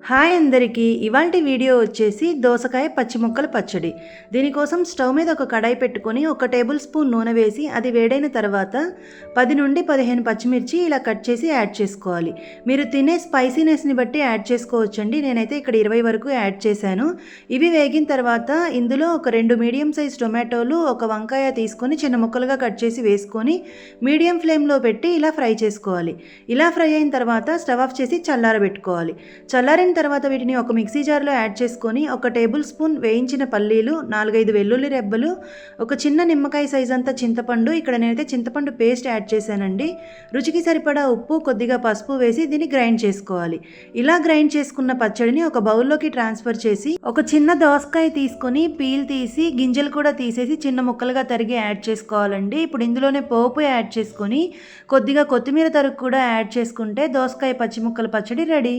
Hi అందరికీ ఇవాల్టి video వచ్చేసి దోసకాయ పచ్చి ముక్కల పచ్చడి. దీనికోసం స్టవ్ మీద ఒక కడాయి పెట్టుకొని 1 టేబుల్ స్పూన్ నూనె వేసి అది వేడైన తర్వాత 10 నుండి 15 పచ్చిమిర్చి ఇలా కట్ చేసి యాడ్ చేసుకోవాలి. మీరు తినే స్పైసీనెస్ని బట్టి యాడ్ చేసుకోవచ్చండి. నేనైతే ఇక్కడ 20 వరకు యాడ్ చేశాను. ఇవి వేగిన తర్వాత ఇందులో ఒక 2 మీడియం సైజ్ టొమాటోలు, ఒక వంకాయ తీసుకొని చిన్న ముక్కలుగా కట్ చేసి వేసుకొని మీడియం ఫ్లేమ్లో పెట్టి ఇలా ఫ్రై చేసుకోవాలి. ఇలా ఫ్రై అయిన తర్వాత స్టవ్ ఆఫ్ చేసి చల్లారబెట్టుకోవాలి. చల్లారిన తర్వాత వీటిని ఒక మిక్సీ జార్లో యాడ్ చేసుకొని 1 టేబుల్ స్పూన్ వేయించిన పల్లీలు, 4-5 వెల్లుల్లి రెబ్బలు, ఒక చిన్న నిమ్మకాయ సైజ్ అంతా చింతపండు, ఇక్కడ నేనైతే చింతపండు పేస్ట్ యాడ్ చేశానండి. రుచికి సరిపడా ఉప్పు, కొద్దిగా పసుపు వేసి దీన్ని గ్రైండ్ చేసుకోవాలి. ఇలా గ్రైండ్ చేసుకున్న పచ్చడిని ఒక బౌల్లోకి ట్రాన్స్ఫర్ చేసి ఒక చిన్న దోసకాయ తీసుకొని పీల్ తీసి గింజలు కూడా తీసేసి చిన్న ముక్కలుగా తరిగి యాడ్ చేసుకోవాలండి. ఇప్పుడు ఇందులోనే పోపు యాడ్ చేసుకొని కొద్దిగా కొత్తిమీర తరుగు కూడా యాడ్ చేసుకుంటే దోసకాయ పచ్చి ముక్కల పచ్చడి రెడీ.